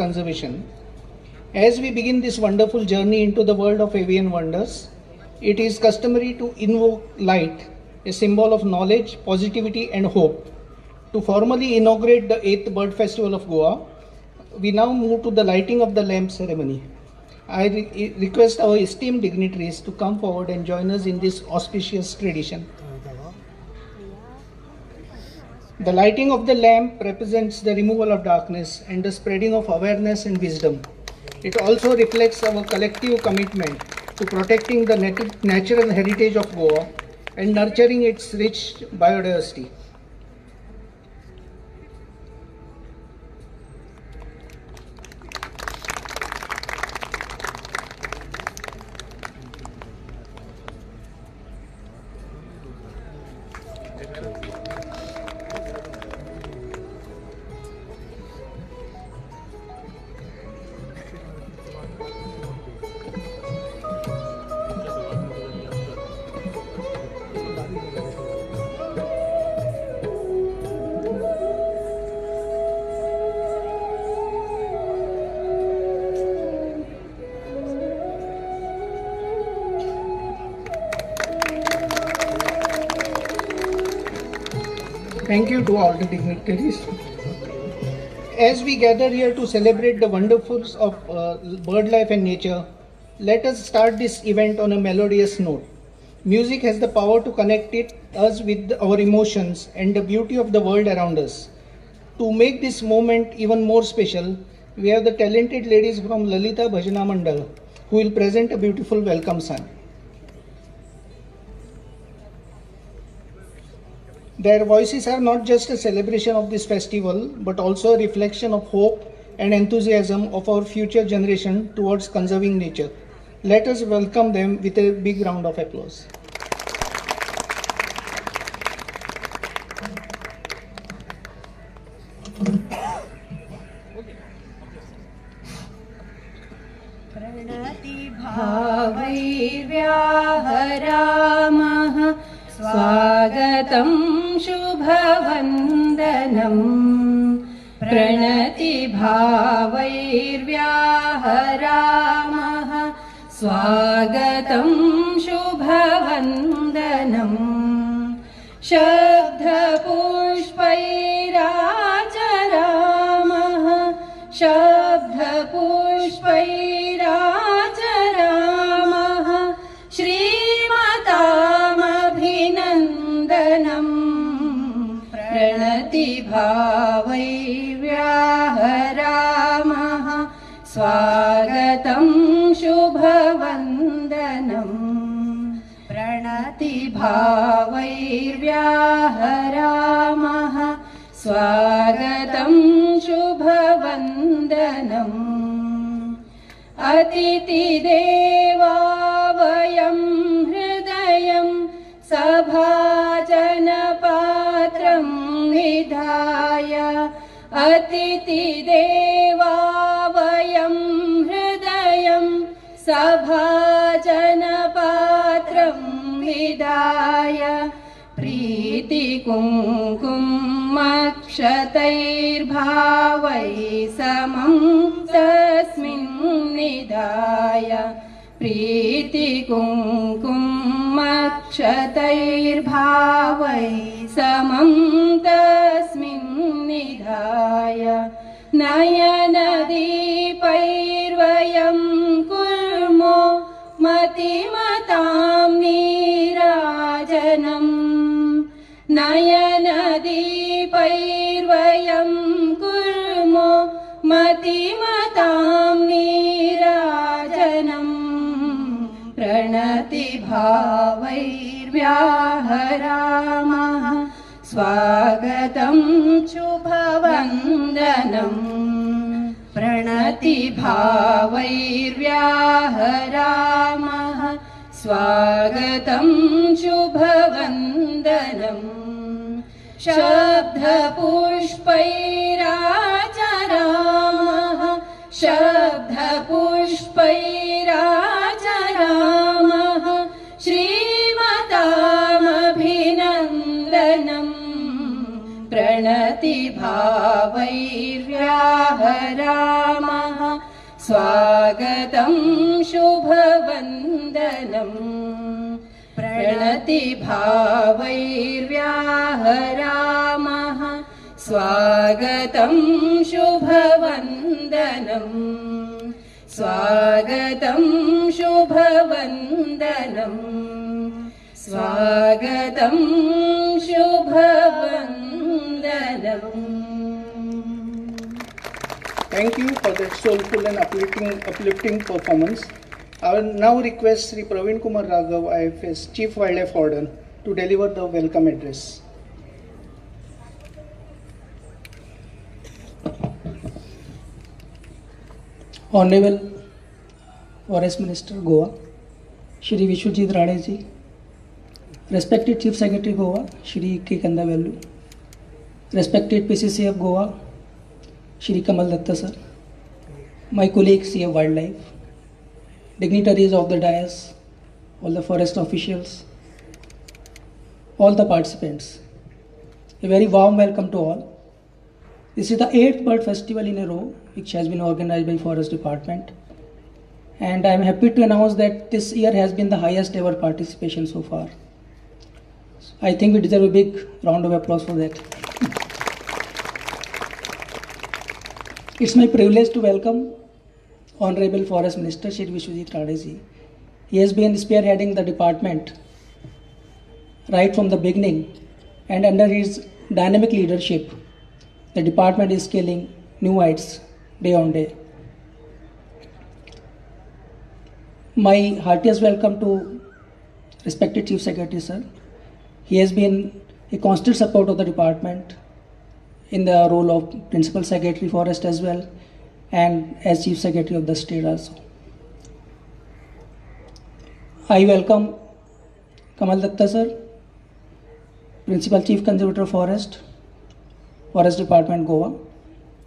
conservation. As we begin this wonderful journey into the world of avian wonders, it is customary to invoke light, a symbol of knowledge, positivity, and hope. To formally inaugurate the 8th Bird Festival of Goa, we now move to the lighting of the lamp ceremony. I request our esteemed dignitaries to come forward and join us in this auspicious tradition. The lighting of the lamp represents the removal of darkness and the spreading of awareness and wisdom. It also reflects our collective commitment to protecting the natural heritage of Goa and nurturing its rich biodiversity. Thank you to all the dignitaries. As we gather here to celebrate the wonderfuls of bird life and nature, let us start this event on a melodious note. Music has the power to connect us with our emotions and the beauty of the world around us. To make this moment even more special, we have the talented ladies from Lalita Bhajana Mandal who will present a beautiful welcome song. Their voices are not just a celebration of this festival, but also a reflection of hope and enthusiasm of our future generation towards conserving nature. Let us welcome them with a big round of applause. प्रणतिभावैर्व्याहरामः स्वागतं शुभवन्दनं प्रणतिभावैर्व्याहरामः स्वागतं शुभवन्दनं शब्दपुष्पैराचरामः शब्दपुष्पैराचरामः श्रीमतामभिनन्दनं प्रणतिभावैर्व्याहरामः स्वागतं शुभवन्दनं प्रणतिभावैर्व्याहरामः स्वागतं शुभवन्दनम् अतिथिदेवा वयं हृदयं सभाजनपात्रं विधाय अतिथिदेवा वयं हृदयं सभाजनपात्रं विधाय प्रीतिकुङ्कुमक्षतैर्भावैः समं तस्मिन् निधाय प्रीतिकुङ्कुमक्षतैर्भावैः समं तस्मिन् निधाय नयनदीपैर्वयं कुर्मो मतिमतां नीराजनम् नयनदीपैर्वयं कुर्मो मतिमतां नीराजनम् प्रणतिभावैर्व्याहरामः स्वागतं शुभवन्दनं प्रणतिभावैर्व्याहरामः स्वागतं शुभवन्दनम् शब्दपुष्पैराचरामः शब्दपुष्पैराचरामः श्रीमतामभिनन्दनं प्रणतिभावैर्व्याहरामः स्वागतं शुभवन्दनं प्रणतिभावैर्व्याहरामः स्वागतं शुभवन्दनं स्वागतं शुभवन्दनं स्वागतं शुभवन्दनम्. Thank you for that soulful and uplifting performance. I will now request Sri Praveen Kumar Raghav, IFS, Chief Wildlife Warden, to deliver the welcome address. Honorable Forest Minister Goa, Shri Vishwajit Rane ji, respected Chief Secretary Goa, Shri K. Kandavellu, respected PCC of Goa, Shri Kamal Datta sir, my colleagues CF Wildlife, dignitaries of the dais, all the forest officials, all the participants, a very warm welcome to all. This is the 8th bird festival in a row which has been organized by Forest Department, and I am happy to announce that this year has been the highest ever participation so far. I think we deserve a big round of applause for that. It's my privilege to welcome Honorable Forest Minister Shri Vishwajit Rane ji. He has been spearheading the department right from the beginning, and under his dynamic leadership, the department is scaling new heights day on day. My heartiest welcome to respected Chief Secretary sir. He has been a constant support of the department in the role of Principal Secretary Forest as well, and as Chief Secretary of the state also. I welcome Kamal Datta sir, Principal Chief Conservator Forest, Forest Department Goa.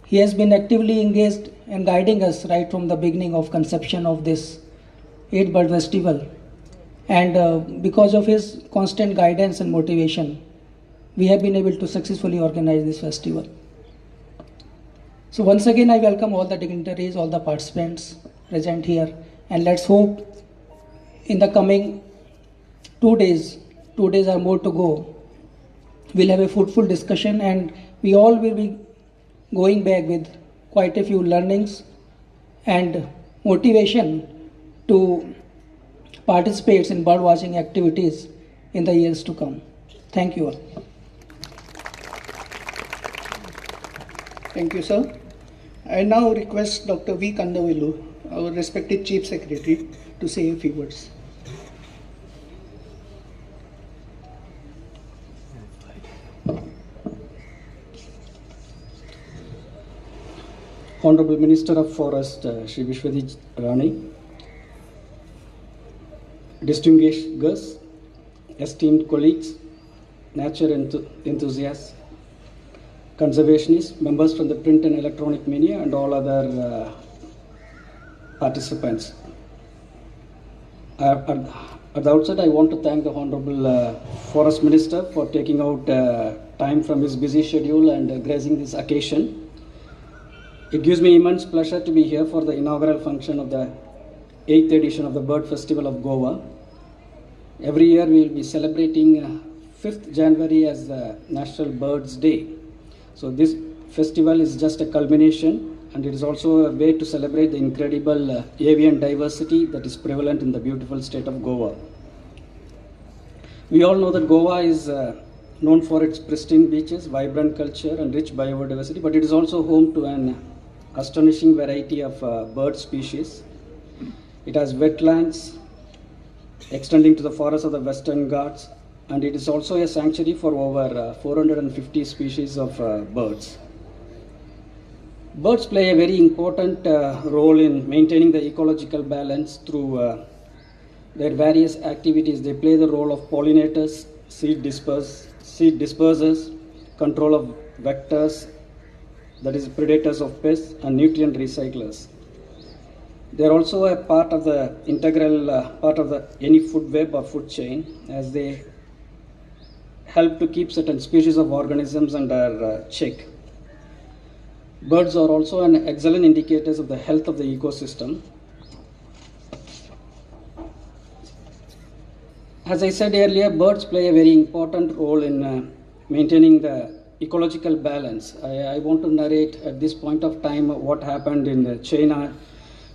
He has been actively engaged and guiding us right from the beginning of conception of this 8 Bird Festival, and because of his constant guidance and motivation, we have been able to successfully organize this festival. So once again I welcome all the dignitaries, all the participants present here, and let's hope in the coming 2 days or more to go, we'll have a fruitful discussion, and we all will be going back with quite a few learnings and motivation to participate in bird watching activities in the years to come. Thank you all. Thank you, sir. I now request Dr. V. Kandavellu, our respected Chief Secretary, to say a few words. Honorable Minister of Forest, Shri Vishwajit Rane, distinguished guests, esteemed colleagues, nature enthusiasts, conservationists, members from the print and electronic media, and all other participants. At the outset, I want to thank the Honorable Forest Minister for taking out time from his busy schedule and gracing this occasion. It gives me immense pleasure to be here for the inaugural function of the 8th edition of the Bird Festival of Goa. Every year we will be celebrating 5th January as the National Birds Day. So this festival is just a culmination, and it is also a way to celebrate the incredible avian diversity that is prevalent in the beautiful state of Goa. We all know that Goa is known for its pristine beaches, vibrant culture, and rich biodiversity, but it is also home to an astonishing variety of bird species. It has wetlands extending to the forests of the Western Ghats, and it is also a sanctuary for over 450 species of birds. Birds play a very important role in maintaining the ecological balance through their various activities. They play the role of pollinators, seed dispersers, control of vectors, that is predators of pests, and nutrient recyclers. They are also a part of the integral part of any food web or food chain, as they help to keep certain species of organisms under check. Birds are also an excellent indicators of the health of the ecosystem. As I said earlier, birds play a very important role in maintaining the ecological balance. I want to narrate at this point of time what happened in China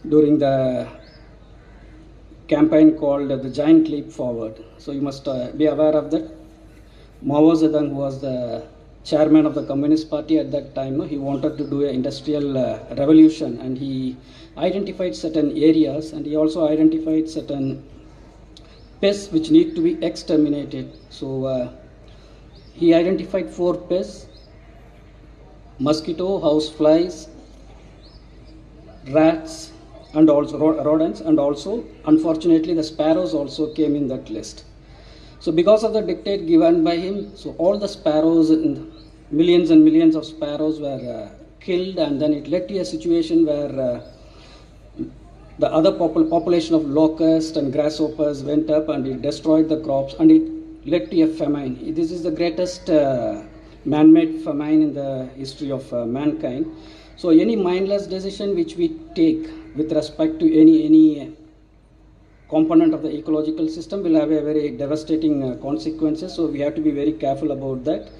during the campaign called the Giant Leap Forward. So you must be aware of that. Mao Zedong was the chairman of the Communist Party at that time. He wanted to do an industrial revolution, and he identified certain areas, and he also identified certain pests which need to be exterminated. So he identified 4 pests: mosquito, house flies, rats, and also rodents, and also unfortunately the sparrows also came in that list. So because of the dictate given by him, so all the sparrows, millions and millions of sparrows were killed, and then it led to a situation where the other population of locusts and grasshoppers went up, and it destroyed the crops, and it led to a famine. This is the greatest man-made famine in the history of mankind. So any mindless decision which we take with respect to any component of the ecological system will have a very devastating consequences. So we have to be very careful about that.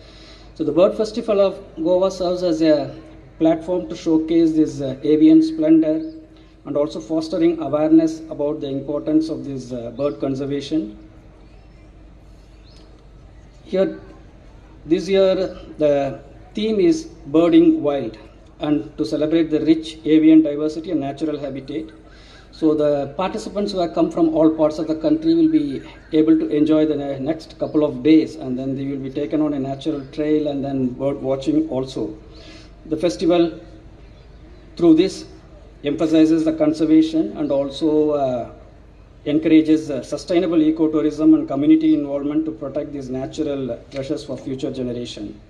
So the Bird Festival of Goa serves as a platform to showcase this avian splendor, and also fostering awareness about the importance of this bird conservation. Here, this year, the theme is Birding Wild, and to celebrate the rich avian diversity and natural habitat. So the participants who have come from all parts of the country will be able to enjoy the next couple of days, and then they will be taken on a natural trail and then bird watching also. The festival, through this, emphasizes the conservation and also encourages sustainable ecotourism and community involvement to protect these natural treasures for future generation.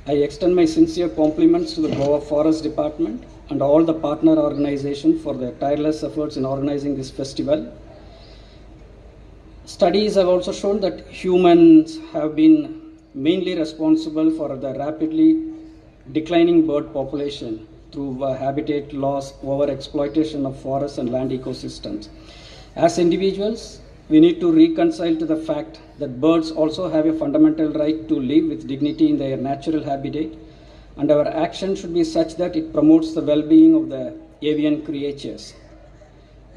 I extend my sincere compliments to the Goa Forest Department and all the partner organizations for their tireless efforts in organizing this festival. Studies have also shown that humans have been mainly responsible for the rapidly declining bird population through habitat loss, over-exploitation of forests and land ecosystems. As individuals, we need to reconcile to the fact that birds also have a fundamental right to live with dignity in their natural habitat, and our action should be such that it promotes the well-being of the avian creatures.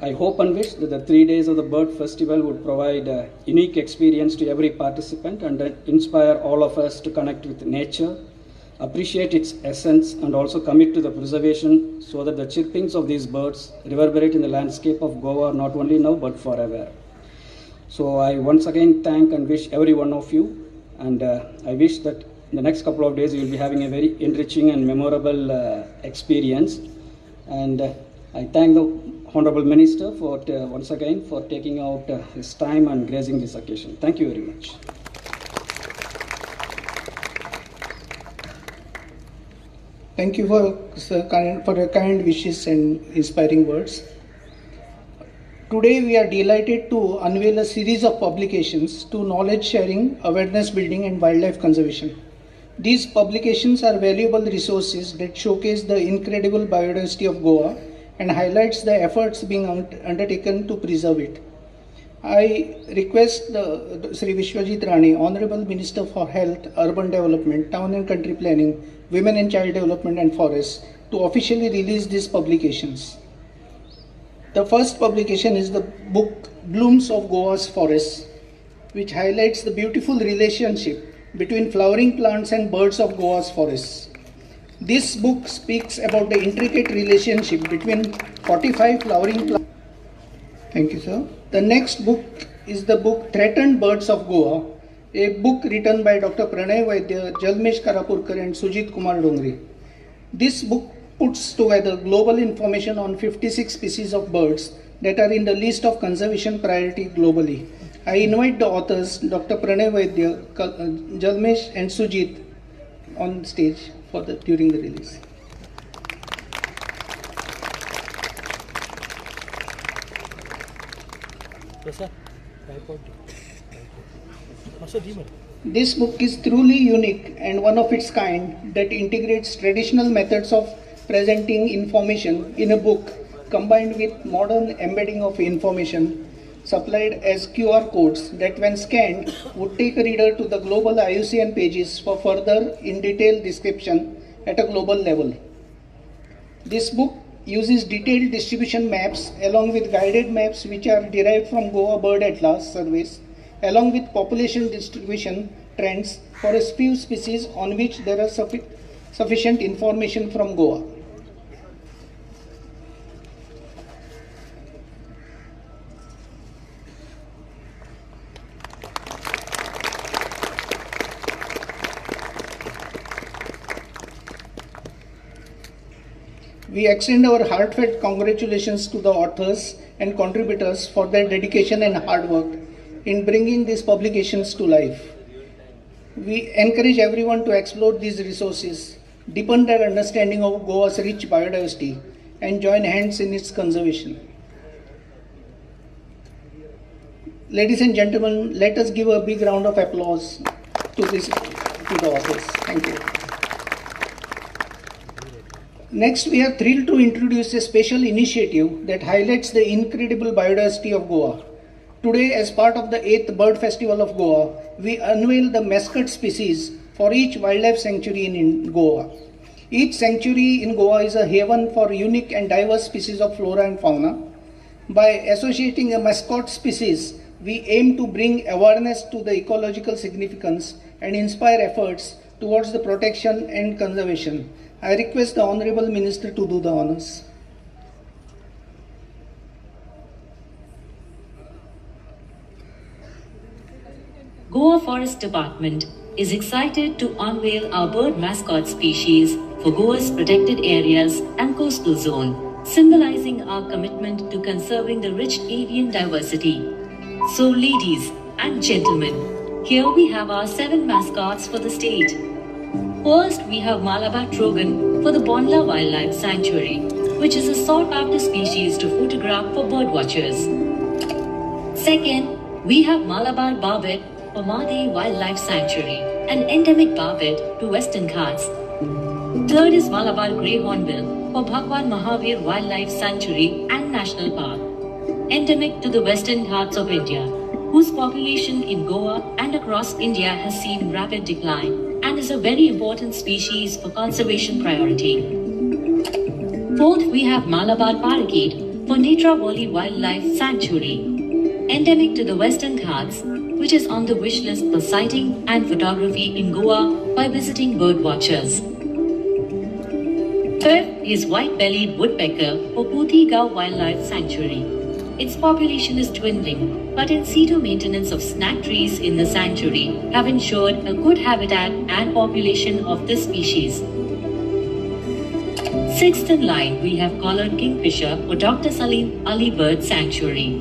I hope and wish that the 3 days of the Bird Festival would provide a unique experience to every participant and inspire all of us to connect with nature, appreciate its essence, and also commit to the preservation so that the chirpings of these birds reverberate in the landscape of Goa not only now but forever. So I once again thank and wish every one of you, and I wish that in the next couple of days you will be having a very enriching and memorable experience. And I thank the Honorable Minister for once again for taking out his time and gracing this occasion. Thank you very much. Thank you for your kind wishes and inspiring words. Today we are delighted to unveil a series of publications to knowledge sharing, awareness building and wildlife conservation. These publications are valuable resources that showcase the incredible biodiversity of Goa and highlights the efforts being undertaken to preserve it. I request Sri Vishwajit Rane, Honorable Minister for Health, Urban Development, Town and Country Planning, Women and Child Development and Forests to officially release these publications. The first publication is the book Blooms of Goa's Forests, which highlights the beautiful relationship between flowering plants and birds of Goa's forests. This book speaks about the intricate relationship between 45 flowering plants. Thank you, sir. The next book is the book Threatened Birds of Goa, a book written by Dr. Pranay Vaidya, Jalmesh Karapurkar and Sujit Kumar Dongre. This book puts together global information on 56 species of birds that are in the list of conservation priority globally. I invite the authors, Dr. Pranay Vaidya, Jalmesh and Sujit on stage during the release. Masa di mana? This book is truly unique and one of its kind that integrates traditional methods of presenting information in a book combined with modern embedding of information supplied as QR codes that when scanned would take a reader to the global IUCN pages for further in detail description at a global level. This book uses detailed distribution maps along with guided maps which are derived from Goa Bird Atlas Service along with population distribution trends for a few species on which there are sufficient information from Goa. We extend our heartfelt congratulations to the authors and contributors for their dedication and hard work in bringing these publications to life. We encourage everyone to explore these resources, deepen their understanding of Goa's rich biodiversity, and join hands in its conservation. Ladies and gentlemen, let us give a big round of applause to the authors. Thank you. Next, we are thrilled to introduce a special initiative that highlights the incredible biodiversity of Goa. Today, as part of the 8th Bird Festival of Goa, we unveil the mascot species for each wildlife sanctuary in Goa. Each sanctuary in Goa is a haven for unique and diverse species of flora and fauna. By associating a mascot species, we aim to bring awareness to the ecological significance and inspire efforts towards the protection and conservation. I request the Honorable Minister to do the honors. Goa Forest Department is excited to unveil our bird mascot species for Goa's protected areas and coastal zone, symbolizing our commitment to conserving the rich avian diversity. So ladies and gentlemen, here we have our 7 mascots for the state. First, we have Malabar Trogon for the Bondla Wildlife Sanctuary, which is a sought-after species to photograph for birdwatchers. Second, we have Malabar Barbet for Madhi Wildlife Sanctuary, an endemic barbet to Western Ghats. Third is Malabar Grey Hornbill for Bhagwan Mahavir Wildlife Sanctuary and National Park, endemic to the Western Ghats of India, whose population in Goa and across India has seen rapid decline and is a very important species for conservation priority. Fourth, we have Malabar Parakeet for Netravali Wildlife Sanctuary, endemic to the Western Ghats, which is on the wish list for sighting and photography in Goa by visiting birdwatchers. Fifth is White-bellied Woodpecker for Puthi-Gao Wildlife Sanctuary. Its population is dwindling, but in situ maintenance of snag trees in the sanctuary have ensured a good habitat and population of this species. Sixth in line, we have collared kingfisher for Dr. Salim Ali Bird Sanctuary.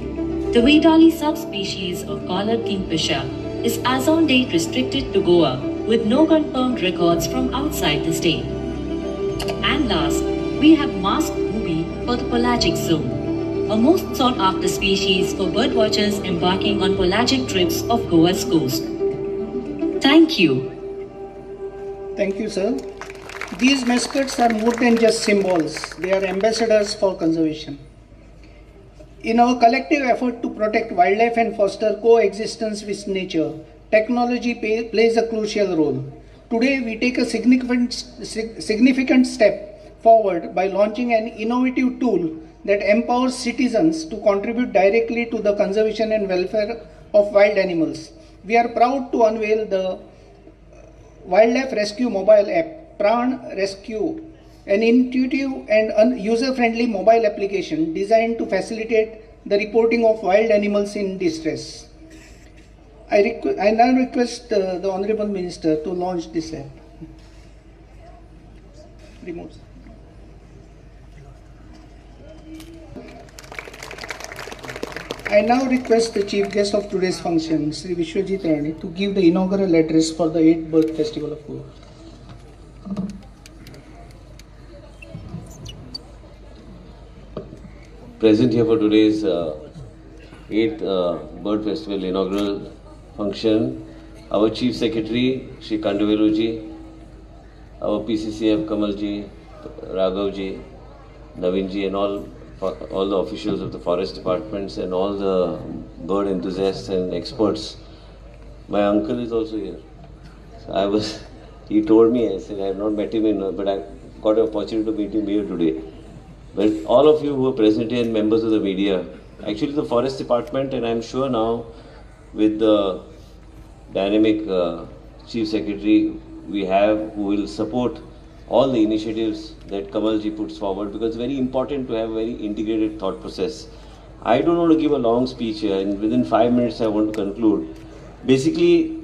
The Vedali subspecies of collared kingfisher is as on date restricted to Goa with no confirmed records from outside the state. And last, we have masked booby for the pelagic zone, a most sought-after species for birdwatchers embarking on pelagic trips of Goa's coast. Thank you. Thank you, sir. These mascots are more than just symbols. They are ambassadors for conservation. In our collective effort to protect wildlife and foster coexistence with nature, technology plays a crucial role. Today, we take a significant step forward by launching an innovative tool that empowers citizens to contribute directly to the conservation and welfare of wild animals. We are proud to unveil the Wildlife Rescue mobile app, Pran Rescue, an intuitive and user-friendly mobile application designed to facilitate the reporting of wild animals in distress. I now request the Honorable Minister to launch this app. Remote. I now request the chief guest of today's function, Sri Vishwajit Rani, to give the inaugural address for the 8th Bird Festival of Goa. Present here for today's 8th Bird Festival inaugural function our Chief Secretary, Shri Kandaveluji, our PCCF Kamalji, Raghavji, Navinji, and all the officials of the forest departments and all the bird enthusiasts and experts. My uncle is also here. So he told me, I said, I have not met him, but I got an opportunity to meet him here today. But all of you who are present here and members of the media, actually the forest department, and I'm sure now with the dynamic Chief Secretary we have, who will support all the initiatives that Kamalji puts forward, because it's very important to have a very integrated thought process. I don't want to give a long speech here, and within 5 minutes I want to conclude. Basically,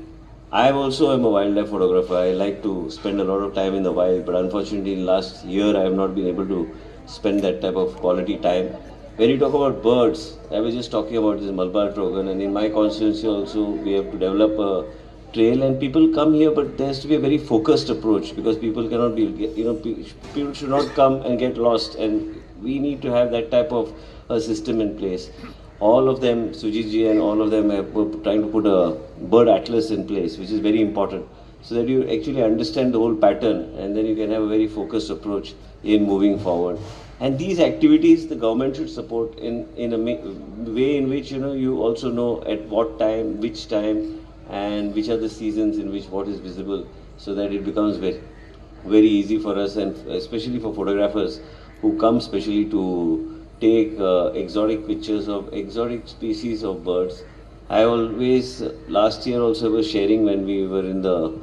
I also am a wildlife photographer. I like to spend a lot of time in the wild, but unfortunately last year I have not been able to spend that type of quality time. When you talk about birds, I was just talking about this Malabar Trogan, and in my constituency also we have to develop a trail, and people come here, but there has to be a very focused approach, because people cannot be, people should not come and get lost, and we need to have that type of a system in place. All of them, Sujitji and all of them are trying to put a bird atlas in place, which is very important, so that you actually understand the whole pattern, and then you can have a very focused approach in moving forward. And these activities the government should support in a way in which you also know at what time, which time, and which are the seasons in which what is visible, so that it becomes very easy for us, and especially for photographers who come specially to take exotic pictures of exotic species of birds. I always, last year also was sharing when we were in the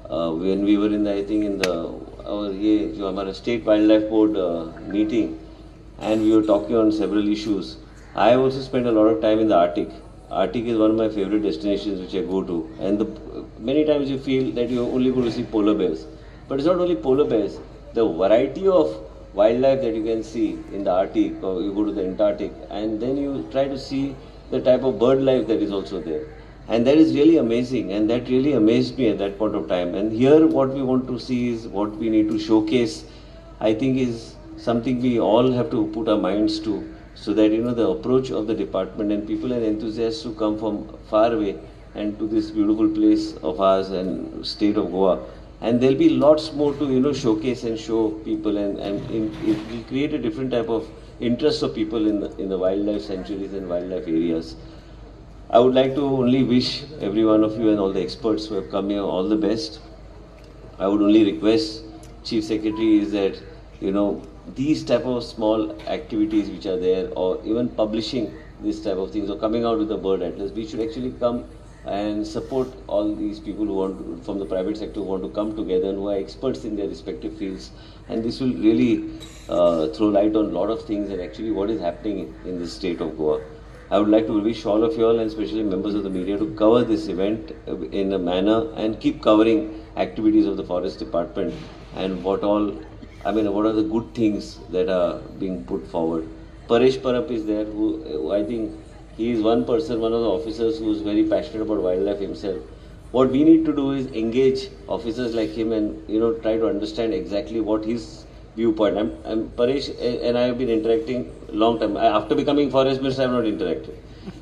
I think in our state wildlife board meeting, and we were talking on several issues. I also spent a lot of time in the Arctic. Arctic is one of my favorite destinations which I go to, and many times you feel that you only go to see polar bears, but it's not only polar bears. The variety of wildlife that you can see in the Arctic, or you go to the Antarctic, and then you try to see the type of bird life that is also there, and that is really amazing, and that really amazed me at that point of time. And here what we want to see is what we need to showcase, I think, is something we all have to put our minds to, so that the approach of the department and people and enthusiasts who come from far away and to this beautiful place of ours and state of Goa, and there'll be lots more to showcase and show people, and it will create a different type of interest of people in the wildlife sanctuaries and wildlife areas. I would like to only wish every one of you and all the experts who have come here all the best. I would only request Chief Secretary is that these type of small activities which are there, or even publishing this type of things, or coming out with the bird atlas, we should actually come and support all these people who want from the private sector, who want to come together and who are experts in their respective fields. And this will really throw light on a lot of things and actually what is happening in the state of Goa. I would like to wish all of you all, and especially members of the media, to cover this event in a manner and keep covering activities of the forest department and what are the good things that are being put forward. Paresh Parab is there, who I think he is one person, one of the officers who is very passionate about wildlife himself. What we need to do is engage officers like him and try to understand exactly what his viewpoint. I'm Paresh and I have been interacting long time. After becoming forest minister, I have not interacted.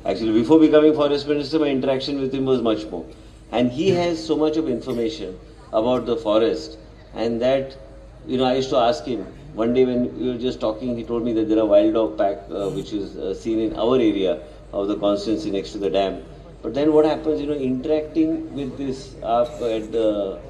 Actually, before becoming forest minister, my interaction with him was much more. And he has so much of information about the forest, and that I used to ask him. One day when we were just talking, he told me that there are wild dog pack which is seen in our area of the constituency next to the dam. But then what happens, interacting with this with a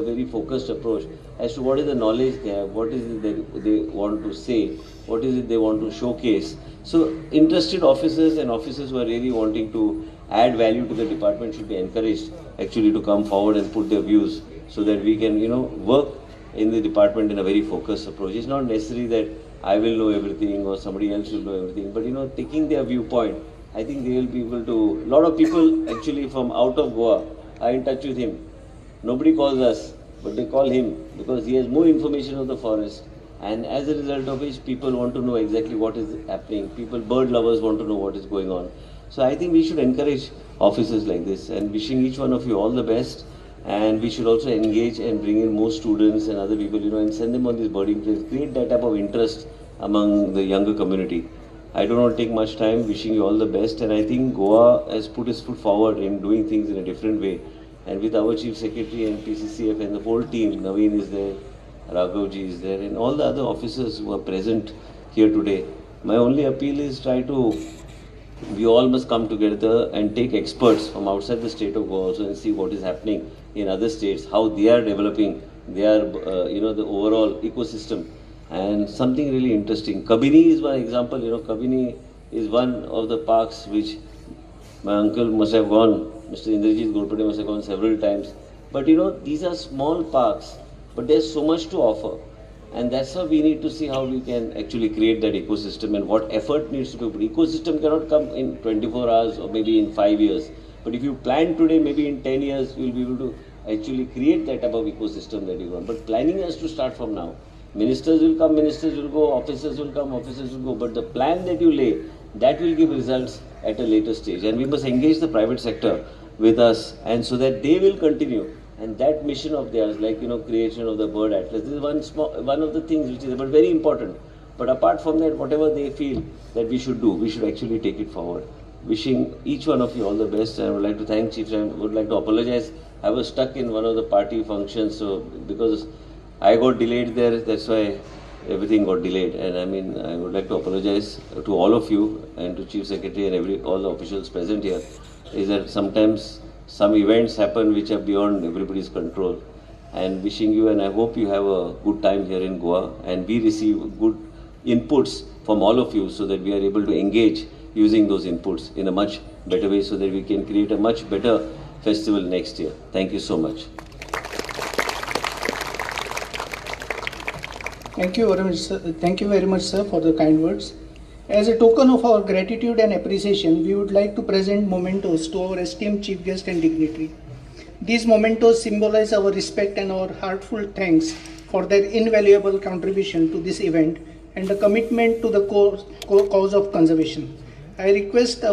very focused approach as to what is the knowledge they have, what is it that they want to say, what is it they want to showcase. So interested officers and officers who are really wanting to add value to the department should be encouraged actually to come forward and put their views, so that we can work in the department in a very focused approach. It's not necessary that I will know everything or somebody else will know everything, but taking their viewpoint, I think they will be able to. A lot of people actually from out of Goa are in touch with him. Nobody calls us, but they call him because he has more information of the forest, and as a result of which people want to know exactly what is happening. Bird lovers want to know what is going on. So I think we should encourage officers like this, and wishing each one of you all the best. And we should also engage and bring in more students and other people, and send them on these birding trips, create that type of interest among the younger community. I do not take much time. Wishing you all the best. And I think Goa has put its foot forward in doing things in a different way. And with our Chief Secretary and PCCF and the whole team, Naveen is there, Raghavji is there, and all the other officers who are present here today. My only appeal is we all must come together and take experts from outside the state of Goa also and see what is happening in other states, how they are developing their, the overall ecosystem. And something really interesting. Kabini is one example. Kabini is one of the parks which my uncle must have gone, Mr. Indrajit Gurpade must have gone several times. But these are small parks, but there's so much to offer. And that's how we need to see how we can actually create that ecosystem and what effort needs to be put. Ecosystem cannot come in 24 hours or maybe in 5 years. But if you plan today, maybe in 10 years, you'll be able to actually create that type of ecosystem that you want. But planning has to start from now. Ministers will come, ministers will go, officers will come, officers will go. But the plan that you lay, that will give results at a later stage. And we must engage the private sector with us, and so that they will continue. And that mission of theirs, like creation of the bird atlas, this is one of the things which is but very important. But apart from that, whatever they feel that we should do, we should actually take it forward. Wishing each one of you all the best, and I would like to thank Chief. I would like to apologize. I was stuck in one of the party functions, so because I got delayed there, that's why everything got delayed. And I would like to apologize to all of you and to Chief Secretary and all the officials present here. Is that sometimes some events happen which are beyond everybody's control. And wishing you, and I hope you have a good time here in Goa, and we receive good inputs from all of you so that we are able to engage using those inputs in a much better way so that we can create a much better festival next year. Thank you so much. Thank you very much, sir. Thank you very much, sir, for the kind words. As a token of our gratitude and appreciation, we would like to present mementos to our esteemed chief guest and dignitary. These mementos symbolize our respect and our heartfelt thanks for their invaluable contribution to this event and the commitment to the cause of conservation. I request